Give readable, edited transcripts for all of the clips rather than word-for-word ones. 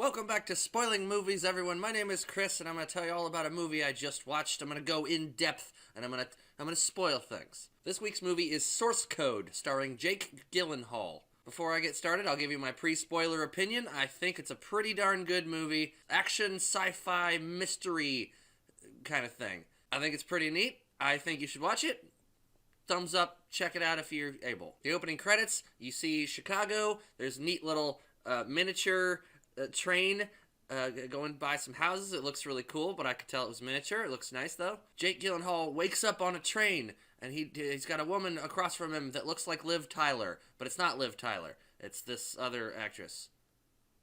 Welcome back to Spoiling Movies, everyone. My name is Chris, and I'm going to tell you all about a movie I just watched. I'm going to go in depth, and I'm going to spoil things. This week's movie is Source Code, starring Jake Gyllenhaal. Before I get started, I'll give you my pre-spoiler opinion. I think it's a pretty darn good movie. Action, sci-fi, mystery kind of thing. I think it's pretty neat. I think you should watch it. Thumbs up. Check it out if you're able. The opening credits, you see Chicago. There's a neat little miniature train going by some houses. It looks really cool, but I could tell it was miniature. It looks nice, though. Jake Gyllenhaal wakes up on a train, and he's got a woman across from him that looks like Liv Tyler, but it's not Liv Tyler. It's this other actress.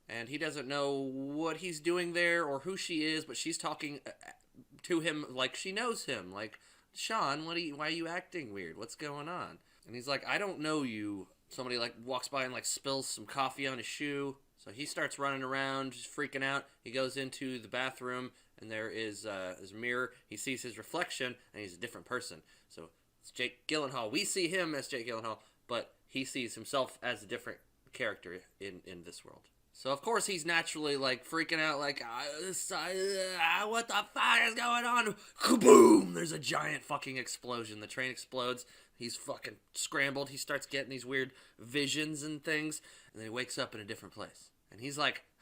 And he doesn't know what he's doing there or who she is, but she's talking to him like she knows him. Like, Sean, why are you acting weird? What's going on? And he's like, I don't know you. Somebody walks by and spills some coffee on his shoe. So he starts running around, just freaking out. He goes into the bathroom, and there is a mirror. He sees his reflection, and he's a different person. So it's Jake Gyllenhaal. We see him as Jake Gyllenhaal, but he sees himself as a different character in this world. So, of course, he's naturally, freaking out, what the fuck is going on? Kaboom! There's a giant fucking explosion. The train explodes. He's fucking scrambled. He starts getting these weird visions and things, and then he wakes up in a different place. And he's,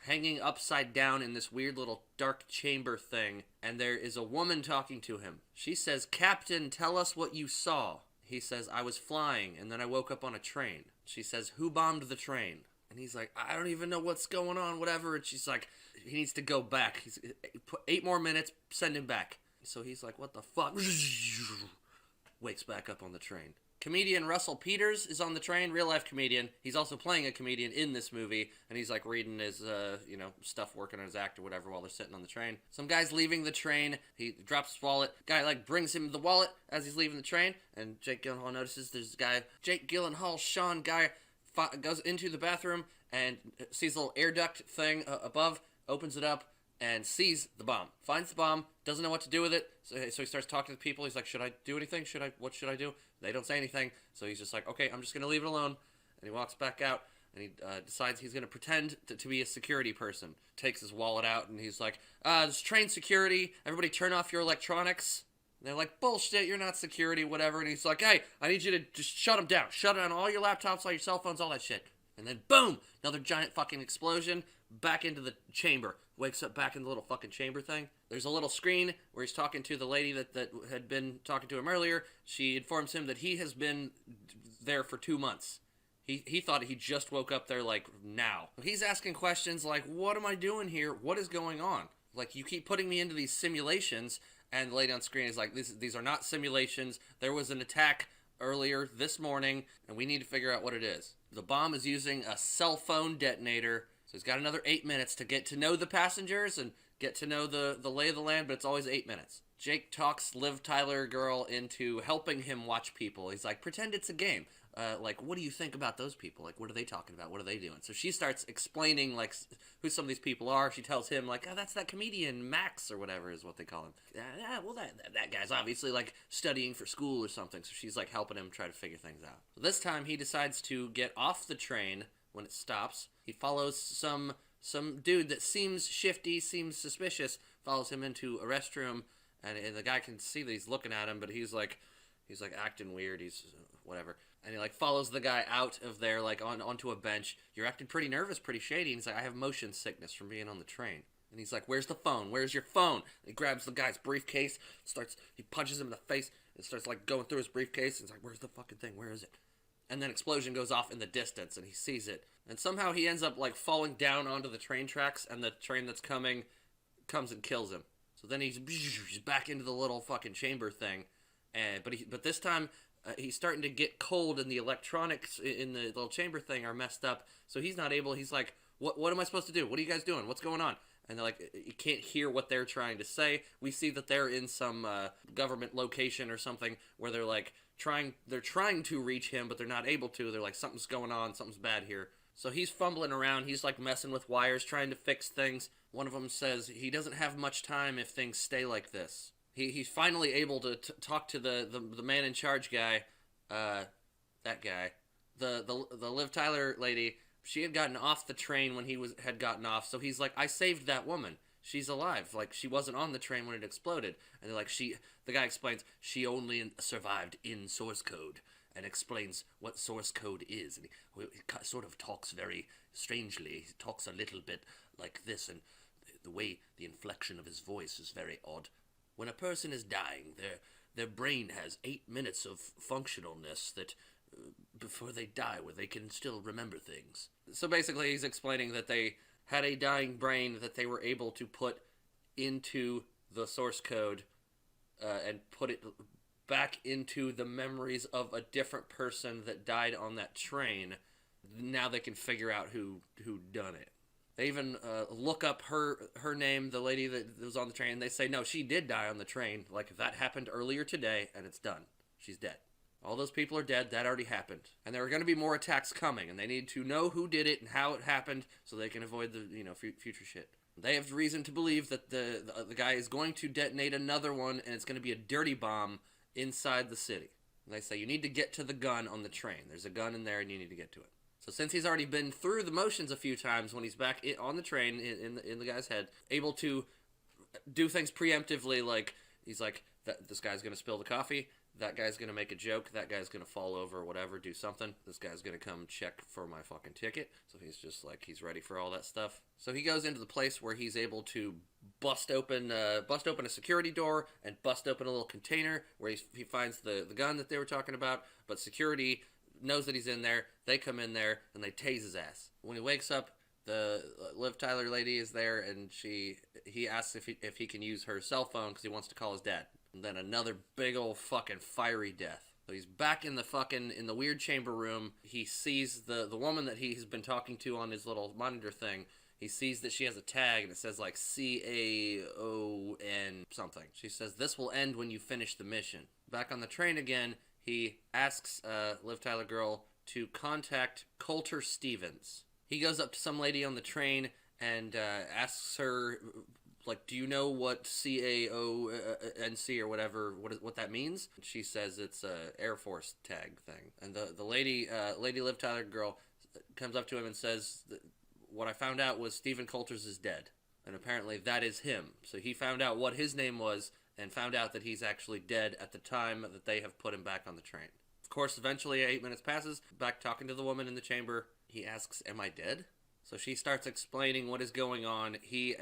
hanging upside down in this weird little dark chamber thing, and there is a woman talking to him. She says, Captain, tell us what you saw. He says, I was flying, and then I woke up on a train. She says, who bombed the train? And he's like, I don't even know what's going on, whatever. And she's like, he needs to go back. He's put 8 more minutes, send him back. So he's like, what the fuck? Wakes back up on the train. Comedian Russell Peters is on the train, real-life comedian. He's also playing a comedian in this movie, and he's, reading his, stuff, working on his act or whatever while they're sitting on the train. Some guy's leaving the train. He drops his wallet. Guy, brings him the wallet as he's leaving the train, and Jake Gyllenhaal notices there's a guy. Jake Gyllenhaal, Sean guy, goes into the bathroom and sees a little air duct thing above, opens it up, and sees the bomb. Finds the bomb, doesn't know what to do with it, so he starts talking to people. He's like, should I do anything? What should I do? They don't say anything, so he's just like, okay, I'm just going to leave it alone. And he walks back out, and he decides he's going to pretend to be a security person. Takes his wallet out, and he's like, this train security, everybody turn off your electronics. And they're like, bullshit, you're not security, whatever. And he's like, hey, I need you to just shut them down. Shut down all your laptops, all your cell phones, all that shit. And then, boom, another giant fucking explosion, back into the chamber. Wakes up back in the little fucking chamber thing. There's a little screen where he's talking to the lady that had been talking to him earlier. She informs him that he has been there for 2 months. He thought he just woke up there, now. He's asking questions like, what am I doing here? What is going on? You keep putting me into these simulations. And the lady on screen is like, these are not simulations. There was an attack earlier this morning, and we need to figure out what it is. The bomb is using a cell phone detonator. So he's got another 8 minutes to get to know the passengers and get to know the lay of the land, but it's always 8 minutes. Jake talks Liv Tyler girl into helping him watch people. He's like, pretend it's a game. What do you think about those people? What are they talking about? What are they doing? So she starts explaining, who some of these people are. She tells him, oh, that's that comedian, Max, or whatever is what they call him. Well, that guy's obviously, studying for school or something. So she's, helping him try to figure things out. So this time he decides to get off the train when it stops. He follows some dude that seems shifty, seems suspicious, follows him into a restroom, and the guy can see that he's looking at him, but he's acting weird. He's whatever. And he follows the guy out of there onto a bench. You're acting pretty nervous, pretty shady. And he's like, I have motion sickness from being on the train. And he's like, where's the phone? Where's your phone? And he grabs the guy's briefcase, he punches him in the face, and starts going through his briefcase. And he's like, where's the fucking thing? Where is it? And then explosion goes off in the distance, and he sees it. And somehow he ends up falling down onto the train tracks, and the train that's coming comes and kills him. So then he's back into the little fucking chamber thing. But this time he's starting to get cold, and the electronics in the little chamber thing are messed up. So he's not able. He's like, what am I supposed to do? What are you guys doing? What's going on? And they're like, you can't hear what they're trying to say. We see that they're in some government location or something where they're trying to reach him, but they're not able to. They're like, something's going on, something's bad here. So he's fumbling around. He's messing with wires, trying to fix things. One of them says he doesn't have much time if things stay like this. He's finally able to talk to the man in charge guy, that guy. The Liv Tyler lady, she had gotten off the train when had gotten off, so he's like, I saved that woman. She's alive. Like, she wasn't on the train when it exploded. And like, the guy explains, she only survived in source code, and explains what source code is. And he sort of talks very strangely. He talks a little bit like this, and the way, the inflection of his voice is very odd. When a person is dying, their brain has 8 minutes of functionalness that before they die, where they can still remember things. So basically, he's explaining that they had a dying brain that they were able to put into the source code and put it back into the memories of a different person that died on that train. Now they can figure out who done it. They even look up her name, the lady that was on the train, and they say, no, she did die on the train. Like, that happened earlier today, and it's done. She's dead. All those people are dead. That already happened. And there are going to be more attacks coming, and they need to know who did it and how it happened so they can avoid the future shit. They have reason to believe that the guy is going to detonate another one, and it's going to be a dirty bomb inside the city. And they say, you need to get to the gun on the train. There's a gun in there, and you need to get to it. So since he's already been through the motions a few times when he's back on the train in the guy's head, able to do things preemptively, like, he's like, this guy's going to spill the coffee, that guy's going to make a joke, that guy's going to fall over or whatever, do something, this guy's going to come check for my fucking ticket. So he's just like, he's ready for all that stuff. So he goes into the place where he's able to bust open a security door and bust open a little container where he finds the gun that they were talking about, but security knows that he's in there. They come in there and they tase his ass. When he wakes up, the Liv Tyler lady is there, and he asks if he can use her cell phone because he wants to call his dad. And then another big old fucking fiery death. So he's back in the weird chamber room. He sees the woman that he's been talking to on his little monitor thing. He sees that she has a tag and it says like CAON something. She says, this will end when you finish the mission. Back on the train again, he asks Liv Tyler girl to contact Coulter Stevens. He goes up to some lady on the train and asks her, like, do you know what CAONC or whatever, what that means? She says it's a Air Force tag thing. And the lady Liv Tyler girl comes up to him and says, what I found out was Stephen Coulter's is dead. And apparently that is him. So he found out what his name was and found out that he's actually dead at the time that they have put him back on the train. Of course, eventually 8 minutes passes, back talking to the woman in the chamber. He asks, am I dead? So she starts explaining what is going on. He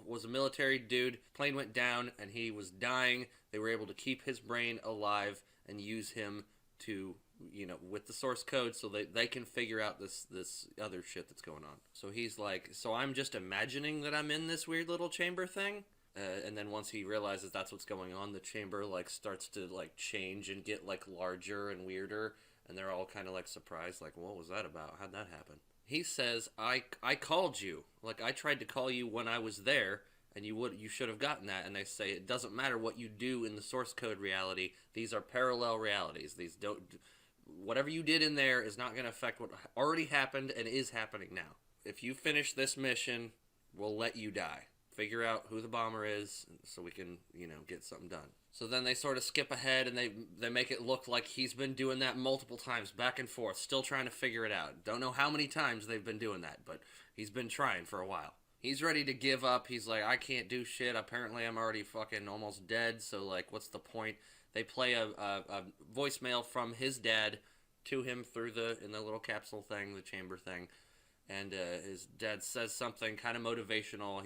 was a military dude. Plane went down and he was dying. They were able to keep his brain alive and use him to, with the source code so they can figure out this other shit that's going on. So he's like, so I'm just imagining that I'm in this weird little chamber thing? And then once he realizes that's what's going on, the chamber like starts to like change and get like larger and weirder. And they're all kind of like surprised, like, what was that about? How'd that happen? He says, I called you. Like, I tried to call you when I was there, and you should have gotten that. And they say, it doesn't matter what you do in the source code reality. These are parallel realities. Whatever you did in there is not going to affect what already happened and is happening now. If you finish this mission, we'll let you die. Figure out who the bomber is so we can, get something done. So then they sort of skip ahead and they make it look like he's been doing that multiple times, back and forth, still trying to figure it out. Don't know how many times they've been doing that, but he's been trying for a while. He's ready to give up. He's like, I can't do shit. Apparently I'm already fucking almost dead, so like, what's the point? They play a voicemail from his dad to him in the little capsule thing, the chamber thing, and his dad says something kind of motivational.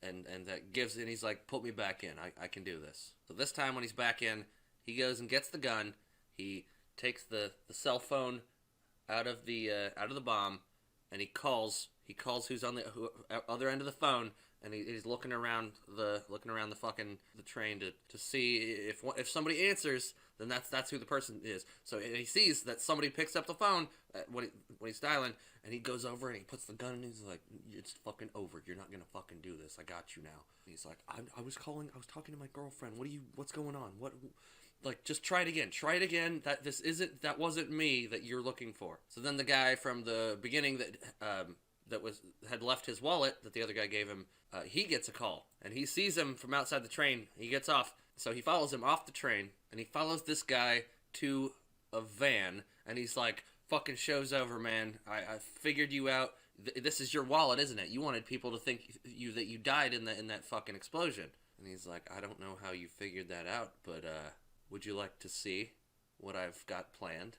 And that gives, and he's like, put me back in. I can do this. So this time when he's back in, he goes and gets the gun. He takes the cell phone out of the bomb, and he calls who's on the other end of the phone, and he's looking around the fucking the train to see if somebody answers, then that's who the person is. So he sees that somebody picks up the phone when he's dialing, and he goes over and he puts the gun in, and he's like, it's fucking over. You're not gonna fucking do this. I got you now. And he's like, I was talking to my girlfriend. What's going on? Like, just try it again. That wasn't me that you're looking for. So then the guy from the beginning that had left his wallet that the other guy gave him, he gets a call, and he sees him from outside the train. He gets off, so he follows him off the train, and he follows this guy to a van, and he's like, fucking show's over, man. I figured you out. This is your wallet, isn't it? You wanted people to think that you died in that fucking explosion. And he's like, I don't know how you figured that out, but would you like to see what I've got planned?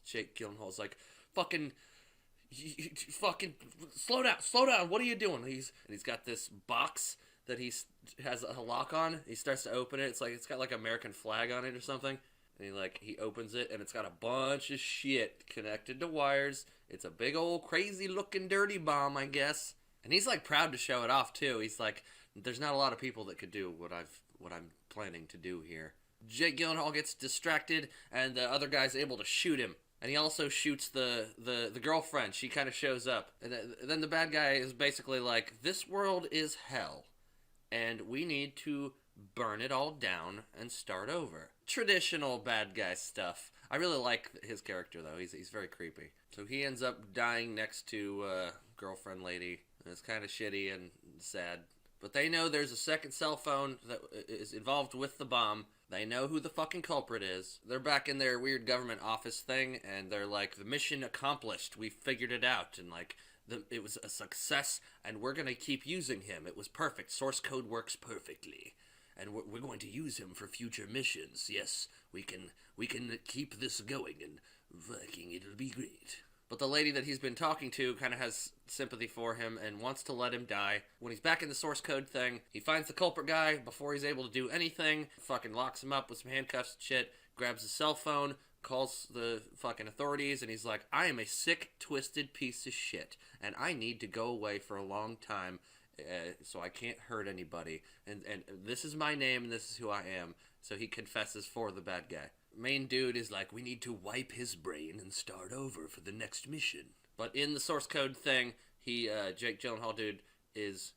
Jake Gyllenhaal's like, fucking slow down. What are you doing? He's got this box that has a lock on. He starts to open it. It's got like American flag on it or something. And he opens it, and it's got a bunch of shit connected to wires. It's a big old crazy looking dirty bomb, I guess. And he's like proud to show it off too. He's like, there's not a lot of people that could do what I'm planning to do here. Jake Gyllenhaal gets distracted, and the other guy's able to shoot him. And he also shoots the girlfriend. She kind of shows up. And then the bad guy is basically like, this world is hell, and we need to burn it all down and start over. Traditional bad guy stuff. I really like his character, though. He's very creepy. So he ends up dying next to girlfriend lady. And it's kind of shitty and sad. But they know there's a second cell phone that is involved with the bomb. They know who the fucking culprit is. They're back in their weird government office thing, and they're like, the mission accomplished. We figured it out. And like, it was a success, and we're going to keep using him. It was perfect. Source code works perfectly. And we're going to use him for future missions. Yes, we can keep this going, and fucking it'll be great. But the lady that he's been talking to kind of has sympathy for him and wants to let him die. When he's back in the source code thing, he finds the culprit guy before he's able to do anything, fucking locks him up with some handcuffs and shit, grabs his cell phone, calls the fucking authorities, and he's like, I am a sick, twisted piece of shit, and I need to go away for a long time. So I can't hurt anybody, and this is my name, and this is who I am. So he confesses for the bad guy. Main dude is like, we need to wipe his brain and start over for the next mission. But in the source code thing, Jake Gyllenhaal dude is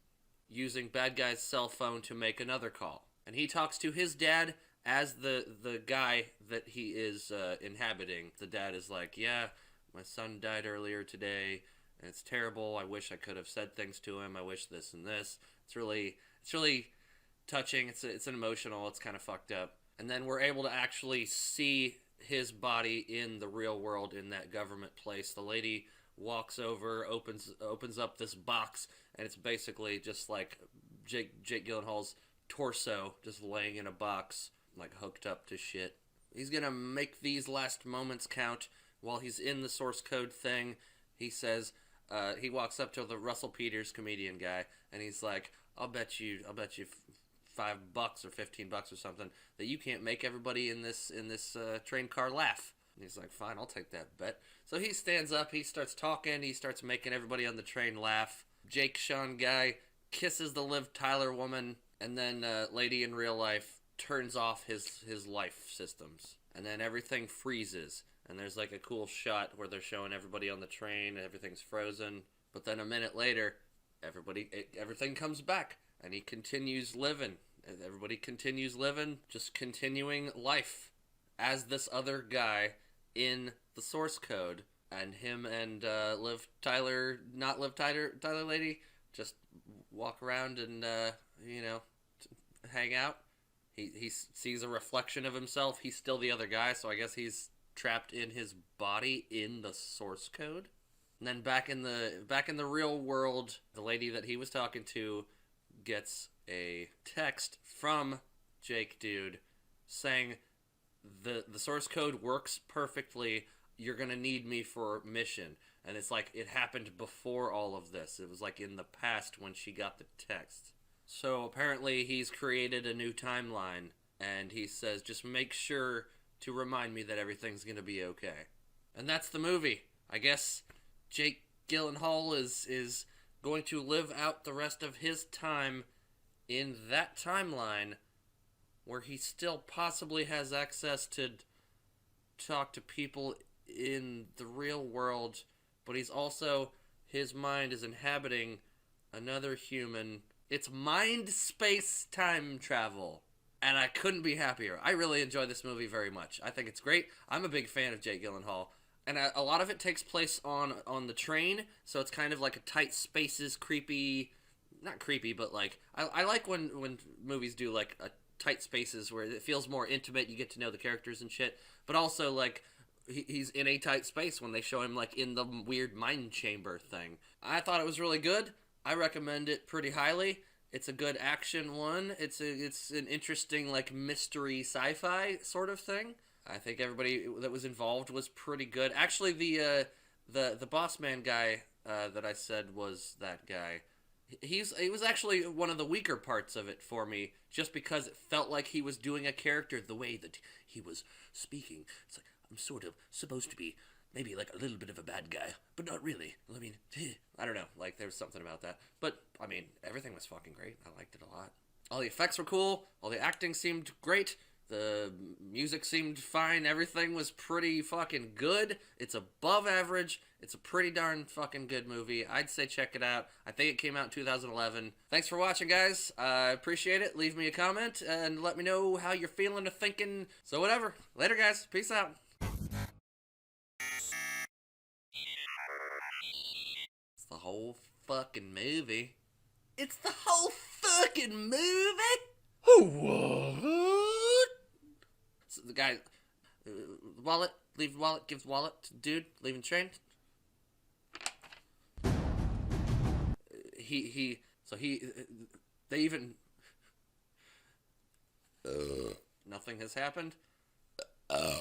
using bad guy's cell phone to make another call, and he talks to his dad as the guy that he is inhabiting. The dad is like, yeah, my son died earlier today. And it's terrible. I wish I could have said things to him. I wish this and this. It's really touching. It's an emotional. It's kind of fucked up. And then we're able to actually see his body in the real world in that government place. The lady walks over, opens up this box, and it's basically just like Jake Gyllenhaal's torso just laying in a box, like hooked up to shit. He's gonna make these last moments count while he's in the source code thing. He says, he walks up to the Russell Peters comedian guy, and he's like, I'll bet you $5 or $15 or something that you can't make everybody in this train car laugh. And he's like, fine, I'll take that bet. So he stands up, he starts talking, he starts making everybody on the train laugh. Jake Sean guy kisses the Liv Tyler woman, and then lady in real life turns off his life systems, and then everything freezes. And there's like a cool shot where they're showing everybody on the train and everything's frozen. But then a minute later, everything comes back, and he continues living. And everybody continues living, just continuing life as this other guy in the source code. And him and Tyler lady, just walk around and hang out. He sees a reflection of himself. He's still the other guy, so I guess he's trapped in his body in the source code. And then back in the real world, the lady that he was talking to gets a text from Jake dude saying the source code works perfectly. You're gonna need me for a mission. And it's like it happened before all of this. It was like in the past when she got the text. So apparently he's created a new timeline, and he says, just make sure to remind me that everything's going to be okay. And that's the movie. I guess Jake Gyllenhaal is going to live out the rest of his time in that timeline where he still possibly has access to talk to people in the real world, but he's also, his mind is inhabiting another human. It's mind space time travel. And I couldn't be happier. I really enjoy this movie very much. I think it's great. I'm a big fan of Jake Gyllenhaal. And a lot of it takes place on the train, so it's kind of like a tight spaces, creepy... Not creepy, but like... I like when movies do like a tight spaces where it feels more intimate, you get to know the characters and shit. But also like he's in a tight space when they show him like in the weird mind chamber thing. I thought it was really good. I recommend it pretty highly. It's a good action one. It's an interesting like mystery sci-fi sort of thing. I think everybody that was involved was pretty good. Actually, the boss man guy that I said was that guy. He was actually one of the weaker parts of it for me, just because it felt like he was doing a character the way that he was speaking. It's like, I'm sort of supposed to be maybe like a little bit of a bad guy, but not really. I mean, I don't know. Like, there was something about that. But, I mean, everything was fucking great. I liked it a lot. All the effects were cool. All the acting seemed great. The music seemed fine. Everything was pretty fucking good. It's above average. It's a pretty darn fucking good movie. I'd say check it out. I think it came out in 2011. Thanks for watching, guys. I appreciate it. Leave me a comment and let me know how you're feeling or thinking. So whatever. Later, guys. Peace out. It's the whole fucking movie. It's the whole fucking movie? What? So the guy, wallet, leave wallet, gives wallet to dude, leaving train. They even, nothing has happened. Yeah,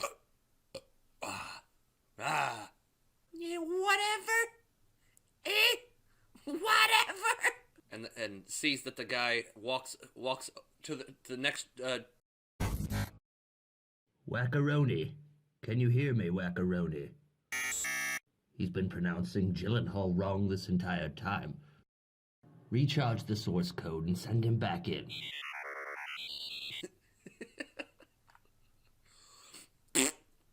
whatever. Whatever. And sees that the guy walks to the next. Wackaroni. Can you hear me, Wackaroni? He's been pronouncing Gyllenhaal wrong this entire time. Recharge the source code and send him back in.